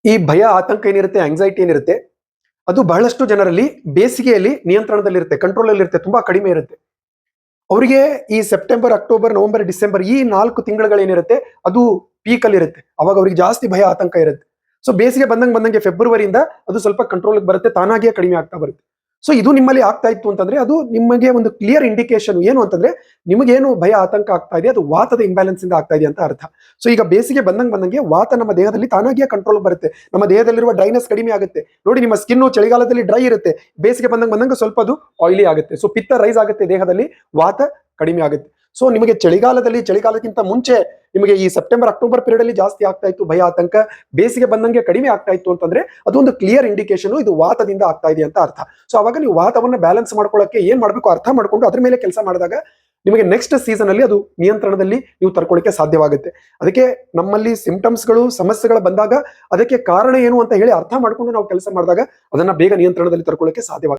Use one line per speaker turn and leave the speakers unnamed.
ಈ ಭಯ ಆತಂಕ ಏನಿರುತ್ತೆ, ಆಂಗ್ಸೈಟಿ ಏನಿರುತ್ತೆ, ಅದು ಬಹಳಷ್ಟು ಜನರಲ್ಲಿ ಬೇಸಿಗೆಯಲ್ಲಿ ನಿಯಂತ್ರಣದಲ್ಲಿರುತ್ತೆ, ಕಂಟ್ರೋಲ್ ಅಲ್ಲಿ ಇರುತ್ತೆ, ತುಂಬಾ ಕಡಿಮೆ ಇರುತ್ತೆ. ಅವರಿಗೆ ಈ ಸೆಪ್ಟೆಂಬರ್, ಅಕ್ಟೋಬರ್, ನವೆಂಬರ್, ಡಿಸೆಂಬರ್ ಈ 4 ತಿಂಗಳುಗಳೇನಿರುತ್ತೆ ಅದು ಪೀಕ್ ಅಲ್ಲಿ ಇರುತ್ತೆ. ಅವಾಗ ಅವರಿಗೆ ಜಾಸ್ತಿ ಭಯ ಆತಂಕ ಇರುತ್ತೆ. ಸೊ ಬೇಸಿಗೆ ಬಂದಂಗೆ ಫೆಬ್ರವರಿಯಿಂದ ಅದು ಸ್ವಲ್ಪ ಕಂಟ್ರೋಲ್ ಬರುತ್ತೆ, ತಾನಾಗಿಯೇ ಕಡಿಮೆ ಆಗ್ತಾ ಬರುತ್ತೆ. ಸೊ ಇದು ನಿಮ್ಮಲ್ಲಿ ಆಗ್ತಾ ಇತ್ತು ಅಂತಂದ್ರೆ ಅದು ನಿಮಗೆ ಒಂದು ಕ್ಲಿಯರ್ ಇಂಡಿಕೇಶನ್ ಏನು ಅಂತಂದ್ರೆ ನಿಮಗೇನು ಭಯ ಆತಂಕ ಆಗ್ತಾ ಇದೆ ಅದು ವಾತದ ಇಂಬ್ಯಾಲೆನ್ಸ್ ಇಂದ ಆಗ್ತಾ ಇದೆ ಅಂತ ಅರ್ಥ. ಸೊ ಈಗ ಬೇಸಿಗೆ ಬಂದಂಗೆ ವಾತ ನಮ್ಮ ದೇಹದಲ್ಲಿ ತಾನಾಗಿಯೇ ಕಂಟ್ರೋಲ್ ಬರುತ್ತೆ, ನಮ್ಮ ದೇಹದಲ್ಲಿರುವ ಡ್ರೈನೆಸ್ ಕಡಿಮೆ ಆಗುತ್ತೆ. ನೋಡಿ, ನಿಮ್ಮ ಸ್ಕಿನ್ ಚಳಿಗಾಲದಲ್ಲಿ ಡ್ರೈ ಇರುತ್ತೆ, ಬೇಸಿಗೆ ಬಂದಂಗೆ ಸ್ವಲ್ಪ ಅದು ಆಯಿಲಿ ಆಗುತ್ತೆ. ಸೊ ಪಿತ್ತ ರೈಸ್ ಆಗುತ್ತೆ ದೇಹದಲ್ಲಿ, ವಾತ ಕಡಿಮೆ ಆಗುತ್ತೆ. ಸೊ ನಿಮಗೆ ಚಳಿಗಾಲಕ್ಕಿಂತ ಮುಂಚೆ ನಿಮಗೆ ಈ ಸೆಪ್ಟೆಂಬರ್ ಅಕ್ಟೋಬರ್ ಪೀರಿಯಡ್ ಅಲ್ಲಿ ಜಾಸ್ತಿ ಆಗ್ತಾ ಇತ್ತು ಭಯ ಆತಂಕ, ಬೇಸಿಗೆ ಬಂದಂಗೆ ಕಡಿಮೆ ಆಗ್ತಾ ಇತ್ತು ಅಂತಂದ್ರೆ ಅದೊಂದು ಕ್ಲಿಯರ್ ಇಂಡಿಕೇಶನ್ ಇದು ವಾತದಿಂದ ಆಗ್ತಾ ಇದೆ ಅಂತ ಅರ್ಥ. ಸೊ ಅವಾಗ ನೀವು ವಾತವನ್ನ ಬ್ಯಾಲೆನ್ಸ್ ಮಾಡ್ಕೊಳ್ಳೋಕೆ ಏನ್ ಮಾಡ್ಬೇಕು ಅರ್ಥ ಮಾಡ್ಕೊಂಡು ಅದ್ರ ಮೇಲೆ ಕೆಲಸ ಮಾಡಿದಾಗ ನಿಮಗೆ ನೆಕ್ಸ್ಟ್ ಸೀಸನ್ ಅಲ್ಲಿ ಅದು ನಿಯಂತ್ರಣದಲ್ಲಿ ನೀವು ತರ್ಕೊಳ್ಳಿಕ್ಕೆ ಸಾಧ್ಯವಾಗುತ್ತೆ. ಅದಕ್ಕೆ ನಮ್ಮಲ್ಲಿ ಸಿಂಪ್ಟಮ್ಸ್ಗಳು ಸಮಸ್ಯೆಗಳು ಬಂದಾಗ ಅದಕ್ಕೆ ಕಾರಣ ಏನು ಅಂತ ಹೇಳಿ ಅರ್ಥ ಮಾಡ್ಕೊಂಡು ನಾವು ಕೆಲಸ ಮಾಡಿದಾಗ ಅದನ್ನ ಬೇಗ ನಿಯಂತ್ರಣದಲ್ಲಿ ತರ್ಕೊಳ್ಳಿಕ್ಕೆ ಸಾಧ್ಯವಾಗುತ್ತೆ.